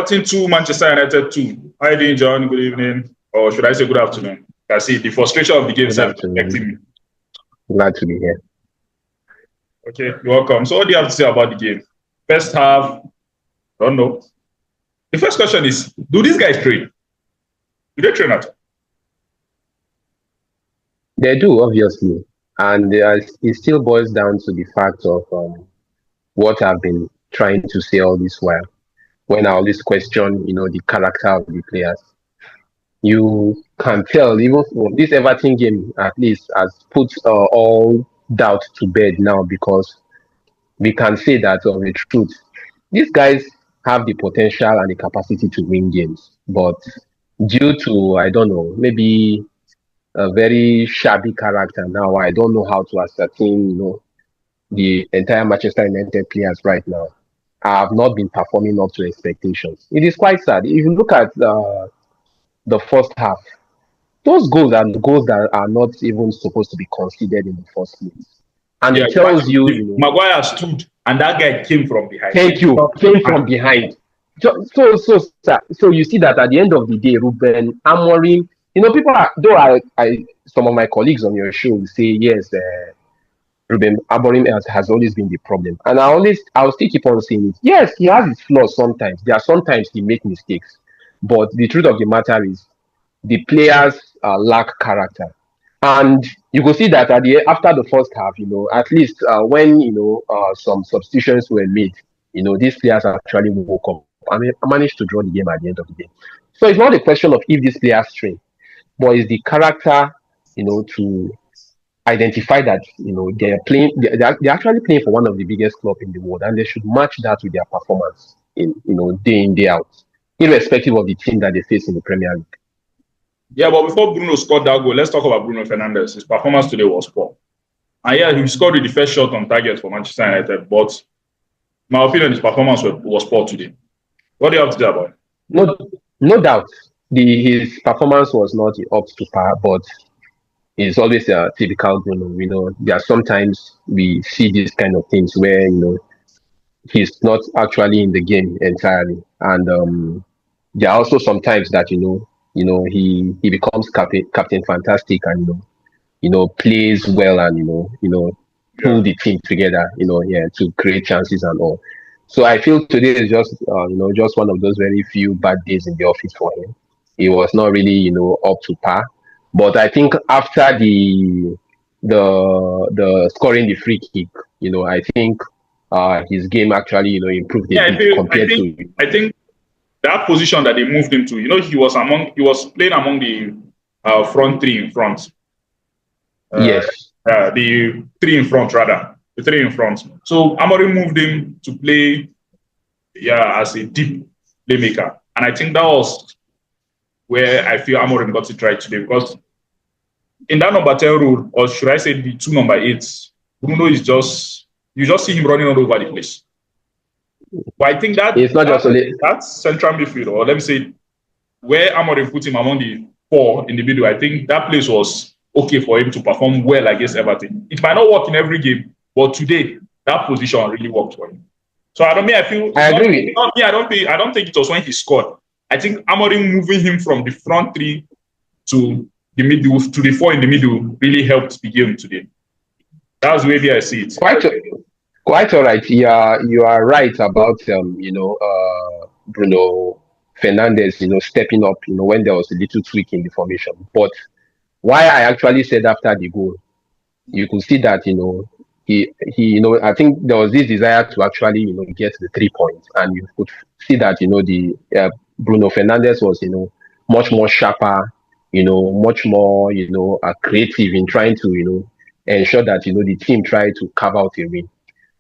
Everton 2, Manchester United 2. How are you doing, John? Good evening. Or should I say good afternoon? I see the frustration of the game is affecting me. Glad to be here. Okay, you're welcome. So what do you have to say about the game? First half, don't know. The first question is, do these guys train? Do they train at all? They do, obviously. And it still boils down to the fact of what I've been trying to say all this while. When I always question, the character of the players. You can tell, even from this Everton game, at least, has put all doubt to bed now because we can say that of the truth. These guys have the potential and the capacity to win games, but due to, I don't know, maybe a very shabby character now, I don't know how to ascertain, the entire Manchester United players right now have not been performing up to expectations. It is quite sad. If you look at the first half, those goals are goals that are not even supposed to be considered in the first place. And it tells you, Maguire stood and that guy came from behind. Thank you. Came from behind. So you see that at the end of the day, Ruben Amorim, people are, though I some of my colleagues on your show will say yes, Ruben Amorim has always been the problem, and I'll still keep on saying it. Yes, he has his flaws sometimes. There are sometimes he makes mistakes, but the truth of the matter is the players lack character. And you could see that after the first half, at least when some substitutions were made, these players actually woke up. I mean, I managed to draw the game at the end of the day. So it's not a question of if these players train, but it's the character, to identify that they're playing. They're actually playing for one of the biggest clubs in the world, and they should match that with their performance day in day out, irrespective of the team that they face in the Premier League. Yeah, but before Bruno scored that goal, let's talk about Bruno Fernandes. His performance today was poor. And yeah, he scored with the first shot on target for Manchester United, but in my opinion, his performance was poor today. What do you have to say about it? No doubt. His performance was not up to par, but it's always a typical Bruno. There are sometimes we see these kind of things where, he's not actually in the game entirely. And there are also sometimes that, he becomes Captain Fantastic and plays well and pull the team together, to create chances and all. So I feel today is just just one of those very few bad days in the office for him. He was not really up to par. But I think after the scoring the free kick, I think his game actually improved a bit compared to. I think that position that they moved him to, he was playing among the front three in front. Yes. The three in front, rather. The three in front. So Amorim moved him to play as a deep playmaker. And I think that was where I feel Amorim got it right today. Because in that number 10 role, or should I say the 2 number 8s, Bruno is you just see him running all over the place. But I think that's central midfield, or let me say, where Amorim put him among the 4 in the middle, I think that place was okay for him to perform well against Everton. It might not work in every game, but today that position really worked for him. So I agree. I don't think it was when he scored. I think Amorim moving him from the front 3 to the middle, to the 4 in the middle, really helped the game today. That's the way I see it. Quite all right. Yeah, you are right about Bruno Fernandes, stepping up, when there was a little tweak in the formation. But why I actually said after the goal, you could see that he I think there was this desire to actually get the 3 points, and you could see that the Bruno Fernandes was much more sharper, much more creative in trying to ensure that the team tried to carve out a win.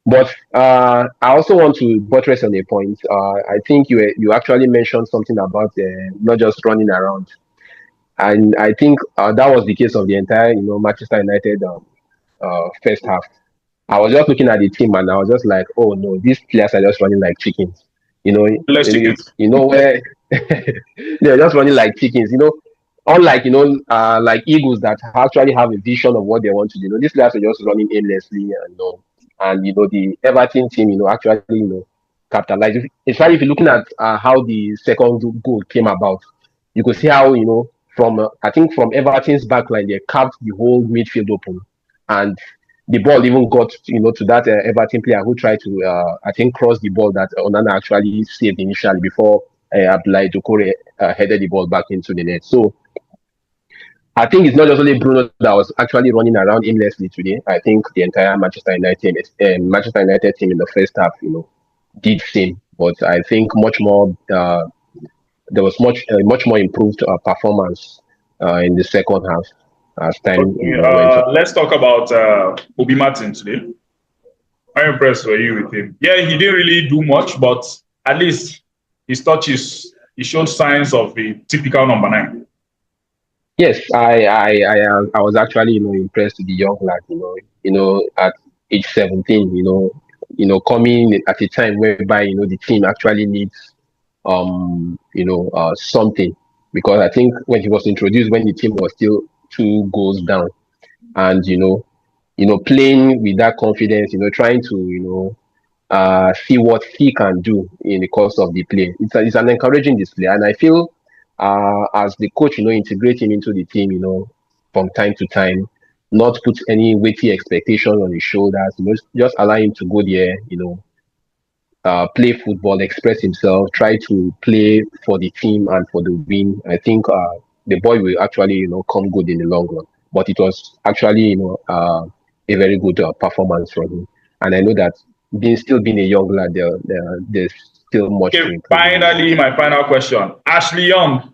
But I also want to buttress on a point. I think you actually mentioned something about not just running around, and I think that was the case of the entire Manchester United first half. I was just looking at the team and I was just like, oh no, these players are just running like chickens. Where they're just running like chickens. Unlike like eagles that actually have a vision of what they want to do. These players are just running aimlessly and the Everton team actually capitalize. Especially if you're looking at how the second goal came about, you could see how from I think from Everton's backline they carved the whole midfield open, and the ball even got to that Everton player who tried to I think cross the ball that Onana actually saved initially before Abdoulaye Doucouré headed the ball back into the net. So I think it's not just only Bruno that was actually running around aimlessly today. I think the entire Manchester United team in the first half, did same. But I think much more. There was much more improved performance in the second half as time Okay, went on. let's talk about Obi Martin today. How impressed were you with him? Yeah, he didn't really do much, but at least his touches, he showed signs of a typical number 9. Yes, I was actually impressed with the young lad. At age 17, coming at a time whereby the team actually needs something, because I think when he was introduced when the team was still 2 goals down, and playing with that confidence, trying to see what he can do in the course of the play. It's an encouraging display, and I feel as the coach, integrate him into the team, from time to time, not put any weighty expectation on his shoulders, just allow him to go there, play football, express himself, try to play for the team and for the win. I think the boy will actually, come good in the long run. But it was actually, a very good performance from him. And I know that still being a young lad, there's still much to Okay, improve in him. finally, my final question. Ashley Young,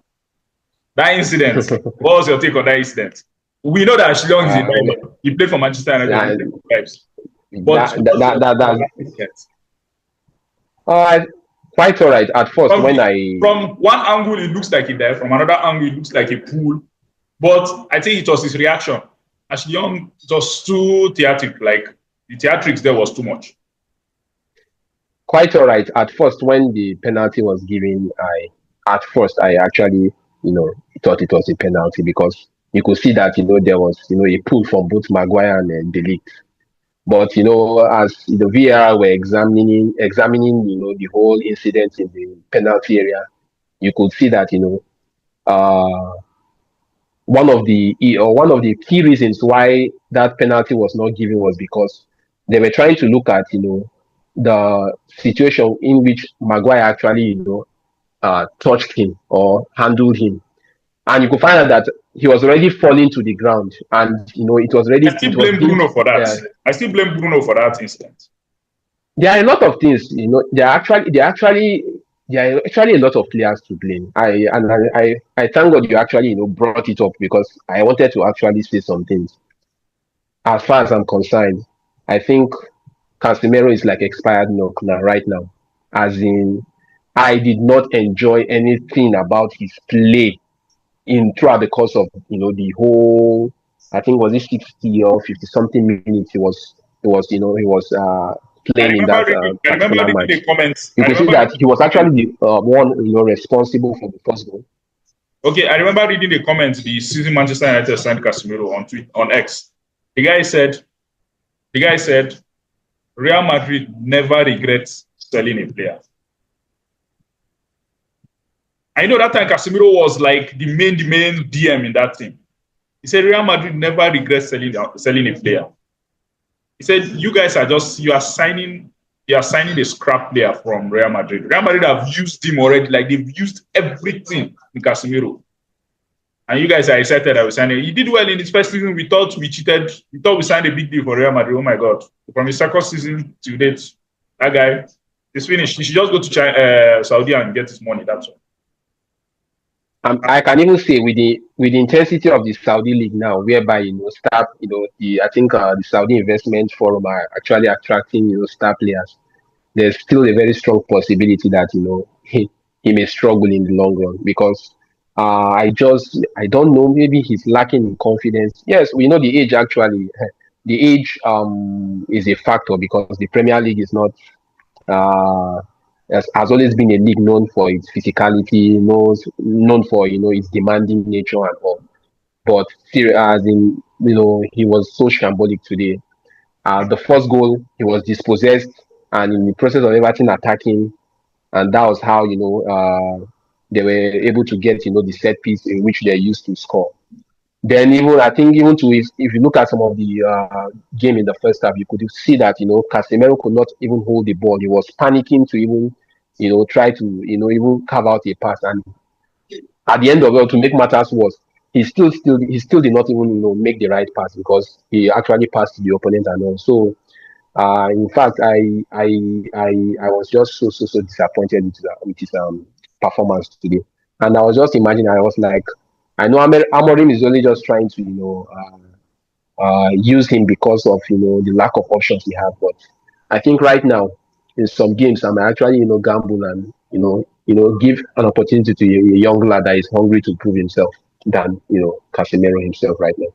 that incident. What was your take on that incident? We know that Ashley Young is a diamond. He played for Manchester that, United times. But that, incident? uh, quite all right. At first, From, when I from one angle, it looks like he died. From another angle, it looks like a pool. But I think it was his reaction. Ashley Young was too theatric. Like the theatrics there was too much. quite all right. At first, when the penalty was given, I actually, thought it was a penalty, because you could see that, there was, a pull from both Maguire and Delict. But, as the VR were examining, the whole incident in the penalty area, you could see that, one of the key reasons why that penalty was not given was because they were trying to look at, the situation in which Maguire actually, touched him or handled him, and you could find out that he was already falling to the ground, and I still it was blame deemed. Bruno for that. I still blame Bruno for that incident. There are a lot of things, there are actually a lot of players to blame. I thank God you actually brought it up, because I wanted to actually say some things. As far as I'm concerned, I think Casemiro is like expired milk now, right now. As in, I did not enjoy anything about his play in throughout the course of the whole. I think was it 60 or 50 something minutes. He was playing in that I remember particular reading match. the comments. You I could see remember that reading he the was comments. actually the one responsible for the first goal. Okay, I remember reading the comments the season Manchester United signed Casemiro on X. The guy said Real Madrid never regrets selling a player. I know that time Casemiro was like the main DM in that team. He said Real Madrid never regrets selling a player. He said you guys are signing a scrap player from Real Madrid. Real Madrid have used him already, like they've used everything in Casemiro. And you guys are excited that we signed him. He did well in his first season. We thought we cheated. We thought we signed a big deal for Real Madrid. Oh my God. From his second season to date, that guy is finished. He should just go to China, Saudi and get his money. That's all. I can even say with the intensity of the Saudi league now, whereby I think the Saudi Investment Forum are actually attracting star players. There's still a very strong possibility that he may struggle in the long run, because I don't know, maybe he's lacking in confidence. Yes, we know the age actually. The age is a factor, because the Premier League is not uh has always been a league known for its physicality, known for its demanding nature and all. But still, as in he was so shambolic today. The first goal, he was dispossessed. and in the process of Everton attacking, and that was how they were able to get the set piece in which they used to score. Then even I think even to if you look at some of the game in the first half, you could see that Casemiro could not even hold the ball. He was panicking to even try to even carve out a pass, and at the end of it, to make matters worse, he still did not even make the right pass because he actually passed to the opponent and all. So in fact, I was just so disappointed with his performance today, and I was just imagining. I was like, I know Amorim is only just trying to use him because of the lack of options we have, but I think right now in some games I'm actually gamble and give an opportunity to a young lad that is hungry to prove himself than Casemiro himself right now.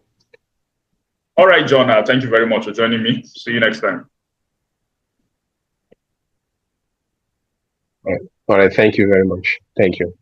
All right, John. Thank you very much for joining me. See you next time. All right. Thank you very much. Thank you.